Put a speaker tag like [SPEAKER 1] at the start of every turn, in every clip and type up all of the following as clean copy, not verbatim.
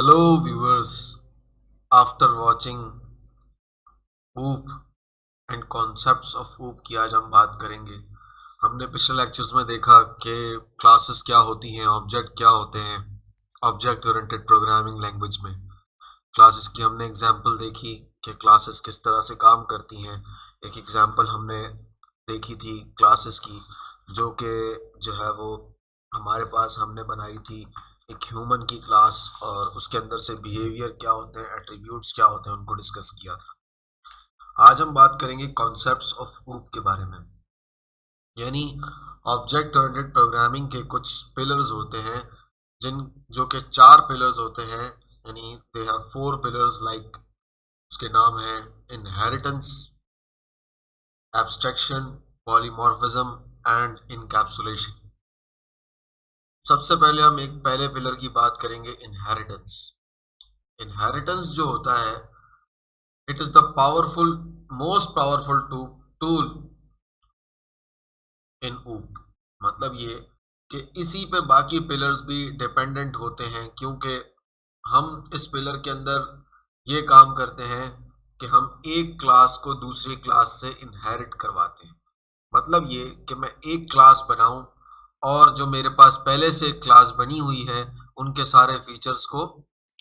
[SPEAKER 1] Hello viewers, after watching OOP and concepts of OOP की आज हम बात करेंगे। हमने पिछले लेक्चर्स में देखा कि क्लासेस क्या होती हैं, ऑब्जेक्ट क्या होते हैं ऑब्जेक्ट ओरिएंटेड प्रोग्रामिंग लैंग्वेज में। क्लासेस की हमने एग्जांपल देखी कि क्लासेस किस तरह से काम करती हैं। एक एग्जांपल हमने देखी थी क्लासेस की, जो कि जो है वो हमारे पास हमने बनाई थी एक ह्यूमन की क्लास, और उसके अंदर से बिहेवियर क्या होते हैं, एट्रीब्यूट्स क्या होते हैं, उनको डिस्कस किया था। आज हम बात करेंगे कॉन्सेप्ट्स ऑफ OOP के बारे में, यानी ऑब्जेक्ट ओरिएंटेड प्रोग्रामिंग के कुछ पिलर्स होते हैं, जो कि 4 पिलर्स होते हैं, यानी दे हैव 4 पिलर्स लाइक उसके नाम है inheritance, abstraction, polymorphism and encapsulation. सबसे पहले हम एक पहले पिलर की बात करेंगे, इनहेरिटेंस। इनहेरिटेंस जो होता है, it is the powerful most powerful tool in OOP। मतलब ये कि इसी पे बाकी पिलर्स भी डिपेंडेंट होते हैं, क्योंकि हम इस पिलर के अंदर ये काम करते हैं कि हम एक क्लास को दूसरी क्लास से इनहेरिट करवाते हैं। मतलब ये कि मैं एक क्लास बनाऊं और जो मेरे पास पहले से क्लास बनी हुई है उनके सारे फीचर्स को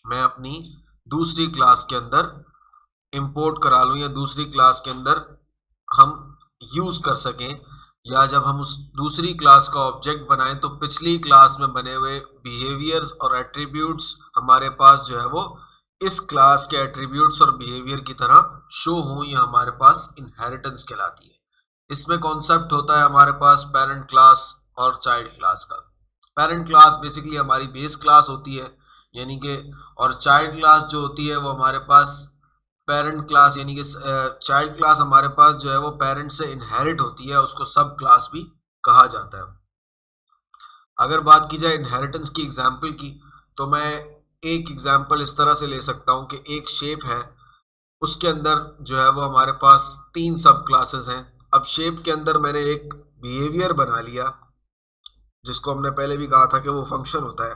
[SPEAKER 1] मैं अपनी दूसरी क्लास के अंदर इंपोर्ट करा लूं, या दूसरी क्लास के अंदर हम यूज कर सकें, या जब हम उस दूसरी क्लास का ऑब्जेक्ट बनाएं तो पिछली क्लास में बने हुए बिहेवियर्स और एट्रीब्यूट्स हमारे पास जो है वो इस क्लास के एट्रीब्यूट्स और बिहेवियर की तरह शो हों। ये हमारे पास इनहेरिटेंस कहलाती है। इसमें कॉन्सेप्ट होता है हमारे पास पेरेंट क्लास और चाइल्ड क्लास का। पेरेंट क्लास बेसिकली हमारी बेस क्लास होती है, यानी कि, और चाइल्ड क्लास जो होती है वो हमारे पास पेरेंट क्लास, यानी कि चाइल्ड क्लास हमारे पास जो है वो पेरेंट से इनहेरिट होती है, उसको सब क्लास भी कहा जाता है। अगर बात की जाए इनहेरिटेंस की एग्जाम्पल की, तो मैं एक एग्जाम्पल इस तरह से ले सकता हूँ कि एक शेप है, उसके अंदर जो है वो हमारे पास 3 सब क्लासेस हैं। अब शेप के अंदर मैंने एक बिहेवियर बना लिया, जिसको हमने पहले भी कहा था कि वो फंक्शन होता है।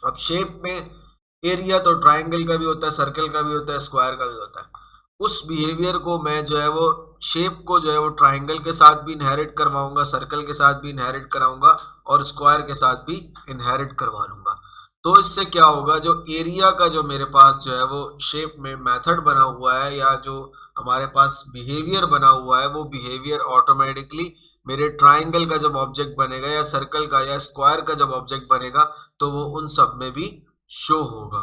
[SPEAKER 1] अब शेप में एरिया तो ट्राइंगल का भी होता है, सर्कल का भी होता है, स्क्वायर का भी होता है। उस बिहेवियर को मैं जो है वो शेप को जो है वो ट्राइंगल के साथ भी इनहेरिट करवाऊंगा, सर्कल के साथ भी इनहेरिट कराऊंगा, और स्क्वायर के साथ भी इनहेरिट करवा लूंगा। तो इससे क्या होगा, जो एरिया का जो मेरे पास जो है वो शेप में मेथड बना हुआ है, या जो हमारे पास बिहेवियर बना हुआ है, वो बिहेवियर ऑटोमेटिकली मेरे ट्राइंगल का जब ऑब्जेक्ट बनेगा, या सर्कल का या स्क्वायर का जब ऑब्जेक्ट बनेगा, तो वो उन सब में भी शो होगा।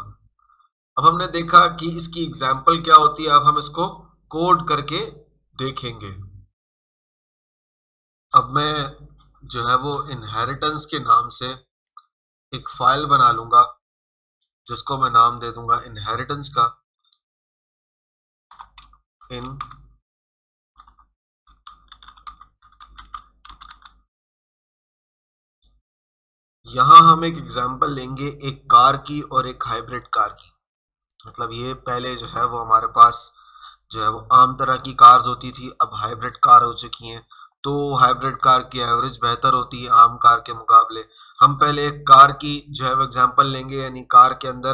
[SPEAKER 1] अब हमने देखा कि इसकी एग्जाम्पल क्या होती है, अब हम इसको कोड करके देखेंगे। अब मैं जो है वो इनहेरिटेंस के नाम से एक फाइल बना लूंगा, जिसको मैं नाम दे दूंगा इनहेरिटेंस का इन। यहां हम एक एग्जाम्पल लेंगे एक कार की और एक हाइब्रिड कार की। मतलब ये पहले जो है वो हमारे पास जो है वो आम तरह की कार्स होती थी, अब हाइब्रिड कार हो चुकी हैं। तो हाइब्रिड कार की एवरेज बेहतर होती है आम कार के मुकाबले। हम पहले एक कार की जो है वो एग्जांपल लेंगे, यानी कार के अंदर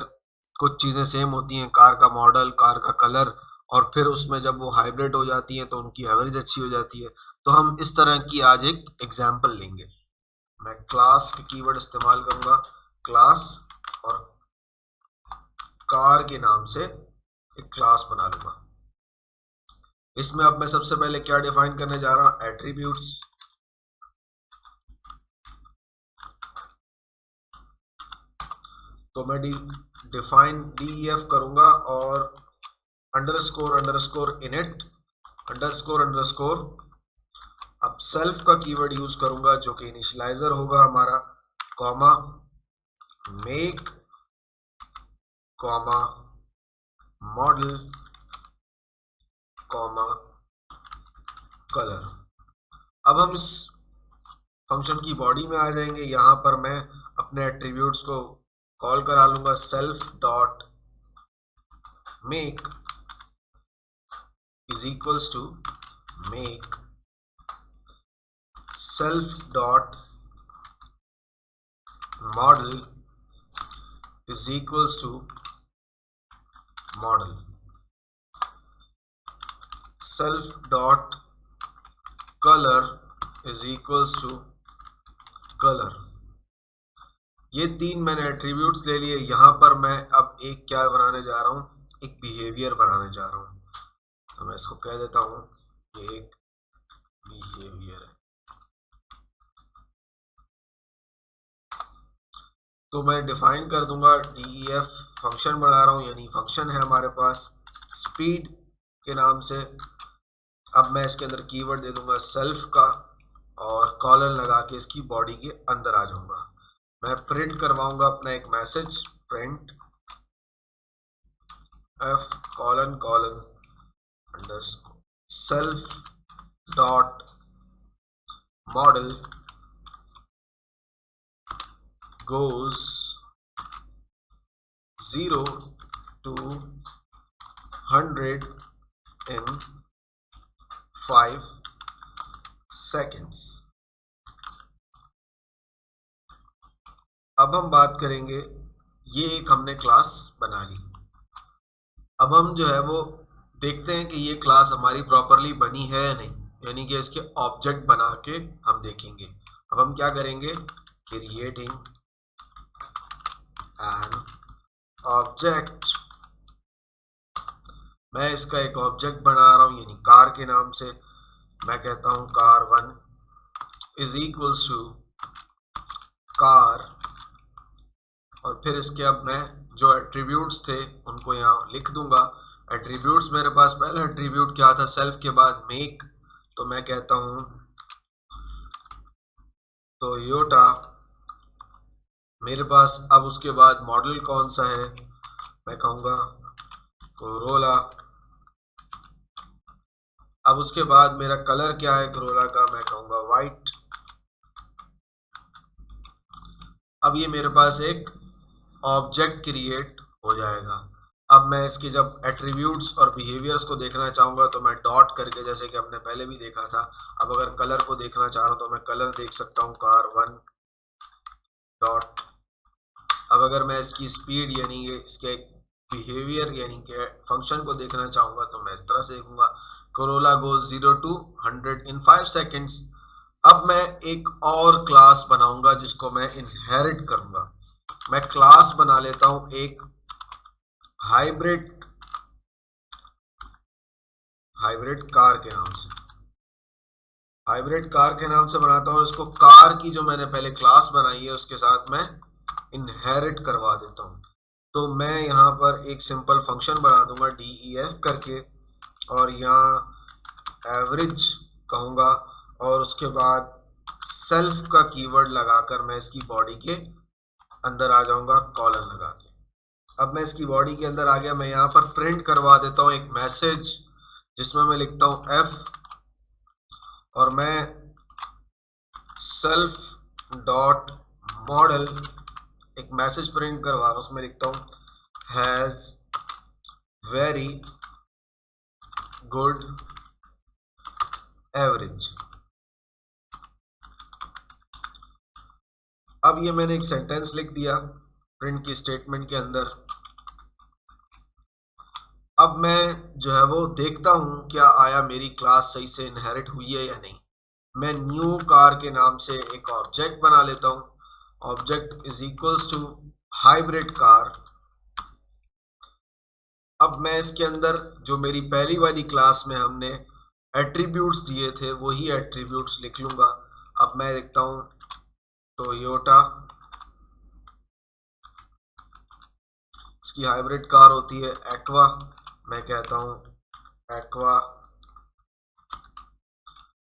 [SPEAKER 1] कुछ चीज़ें सेम होती हैं, कार का मॉडल, कार का कलर, और फिर उसमें जब वो हाइब्रिड हो जाती हैं तो उनकी एवरेज अच्छी हो जाती है। तो हम इस तरह की आज एक एग्जाम्पल लेंगे। मैं क्लास के कीवर्ड इस्तेमाल करूंगा, क्लास, और कार के नाम से एक क्लास बना लूंगा। इसमें अब मैं सबसे पहले क्या डिफाइन करने जा रहा हूं, एट्रीब्यूट्स। तो मैं डिफाइन डीईएफ करूंगा, और underscore underscore init underscore underscore. अब सेल्फ का कीवर्ड यूज करूंगा जो कि इनिशियलाइजर होगा हमारा, comma make, comma model, comma colour. अब हम इस फंक्शन की बॉडी में आ जाएंगे। यहां पर मैं अपने एट्रीब्यूट्स को कॉल करा लूंगा, self dot make is equals to make self dot model is equals to model, self dot color is equals to color। ये तीन मैंने एट्रीब्यूट्स ले लिए। यहाँ पर मैं अब एक क्या बनाने जा रहा हूँ, एक बिहेवियर बनाने जा रहा हूँ। तो मैं इसको कह देता हूँ ये एक बिहेवियर है। तो मैं डिफाइन कर दूंगा def, फंक्शन बना रहा हूँ, यानी फंक्शन है हमारे पास स्पीड के नाम से। अब मैं इसके अंदर कीवर्ड दे दूंगा सेल्फ का और कॉलन लगा के इसकी बॉडी के अंदर आ जाऊंगा। मैं प्रिंट करवाऊंगा अपना एक message, print f colon colon underscore self dot model goes 0 to 100 in 5 seconds। अब हम बात करेंगे, ये एक हमने क्लास बना ली। अब हम जो है वो देखते हैं कि ये क्लास हमारी प्रॉपरली बनी है या नहीं, यानी कि इसके ऑब्जेक्ट बना के हम देखेंगे। अब हम क्या करेंगे, क्रिएटिंग एन ऑब्जेक्ट। मैं इसका एक ऑब्जेक्ट बना रहा हूं, यानी कार के नाम से। मैं कहता हूं car1 is equals to car, और फिर इसके अब मैं जो एट्रीब्यूट्स थे उनको यहाँ लिख दूंगा। एट्रीब्यूट्स मेरे पास पहला एट्रीब्यूट क्या था, सेल्फ के बाद मेक। तो मैं कहता हूं टोयोटा। मेरे पास अब उसके बाद मॉडल कौन सा है, मैं कहूँगा कोरोला। अब उसके बाद मेरा कलर क्या है कोरोला का, मैं कहूँगा वाइट। अब ये मेरे पास एक ऑब्जेक्ट क्रिएट हो जाएगा। अब मैं इसके जब एट्रीब्यूट्स और बिहेवियर्स को देखना चाहूँगा तो मैं डॉट करके, जैसे कि हमने पहले भी देखा था। अब अगर कलर को देखना चाह रहा हूँ तो मैं कलर देख सकता हूँ car1 डॉट। अब अगर मैं इसकी स्पीड यानी कि इसके बिहेवियर यानी कि फंक्शन को देखना चाहूँगा तो मैं इस तरह से देखूंगा Corolla goes 0 to 100 in 5 seconds। अब मैं एक और क्लास बनाऊंगा जिसको मैं इनहेरिट करूंगा। मैं क्लास बना लेता हूं एक हाइब्रिड कार के नाम से। हाइब्रिड कार के नाम से बनाता हूं इसको। कार की जो मैंने पहले क्लास बनाई है उसके साथ मैं इनहेरिट करवा देता हूं। तो मैं यहाँ पर एक सिंपल फंक्शन बना दूंगा def करके, और यहाँ एवरेज कहूँगा, और उसके बाद सेल्फ का कीवर्ड लगाकर मैं इसकी बॉडी के अंदर आ जाऊंगा कॉलन लगा के। अब मैं इसकी बॉडी के अंदर आ गया। मैं यहाँ पर प्रिंट करवा देता हूँ एक मैसेज जिसमें मैं लिखता हूँ f, और मैं सेल्फ डॉट मॉडल एक मैसेज प्रिंट करवा रहा हूँ, उसमें लिखता हूँ हैज वेरी गुड एवरेज। अब ये मैंने एक सेंटेंस लिख दिया प्रिंट की स्टेटमेंट के अंदर। अब मैं जो है वो देखता हूं क्या आया मेरी क्लास सही से इनहेरिट हुई है या नहीं। मैं न्यू कार के नाम से एक ऑब्जेक्ट बना लेता हूं। Object is equals to hybrid car. अब मैं इसके अंदर जो मेरी पहली वाली क्लास में हमने एट्रीब्यूट्स दिए थे वही एट्रीब्यूट्स लिख लूंगा। अब मैं लिखता हूं टोयोटा, इसकी हाइब्रिड कार होती है एक्वा। मैं कहता हूं एक्वा।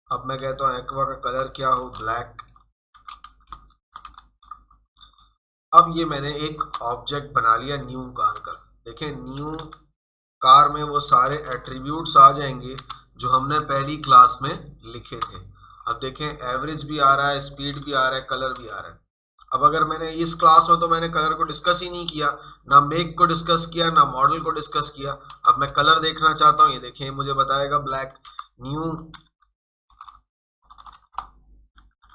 [SPEAKER 1] अब मैं कहता हूं एक्वा का कलर क्या हो, ब्लैक। अब ये मैंने एक ऑब्जेक्ट बना लिया न्यू कार का। देखें न्यू कार में वो सारे एट्रीब्यूट्स आ जाएंगे जो हमने पहली क्लास में लिखे थे। अब देखें एवरेज भी आ रहा है, स्पीड भी आ रहा है, कलर भी आ रहा है। अब अगर मैंने इस क्लास में तो मैंने कलर को डिस्कस ही नहीं किया, ना मेक को डिस्कस किया, ना मॉडल को डिस्कस किया। अब मैं कलर देखना चाहता हूँ, ये देखें मुझे बताएगा ब्लैक।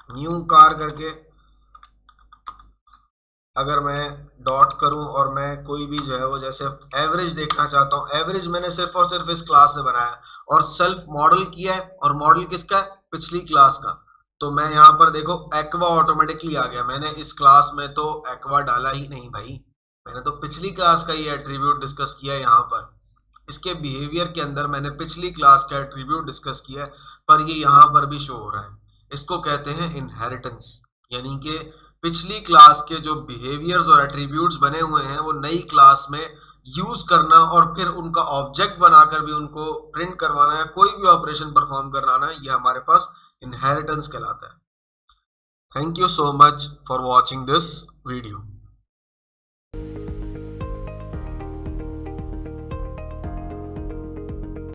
[SPEAKER 1] न्यू कार करके अगर मैं डॉट करूं और मैं कोई भी जो है वो जैसे एवरेज देखना चाहता हूं, एवरेज मैंने सिर्फ और सिर्फ इस क्लास से बनाया और सेल्फ मॉडल किया है, और मॉडल किसका है? पिछली क्लास का। तो मैं यहाँ पर देखो एक्वा ऑटोमेटिकली आ गया, मैंने इस क्लास में तो एक्वा डाला ही नहीं भाई, मैंने तो पिछली क्लास का ये एट्रीब्यूट डिस्कस किया है। यहाँ पर इसके बिहेवियर के अंदर मैंने पिछली क्लास का एट्रीब्यूट डिस्कस किया है, पर ये यहाँ पर भी शो हो रहा है। इसको कहते हैं इनहेरिटेंस, यानी कि पिछली क्लास के जो बिहेवियर्स और एट्रीब्यूट्स बने हुए हैं वो नई क्लास में यूज करना और फिर उनका ऑब्जेक्ट बनाकर भी उनको प्रिंट करवाना या कोई भी ऑपरेशन परफॉर्म कराना, ये हमारे पास इनहेरिटेंस कहलाता है। Thank you so much for watching this video.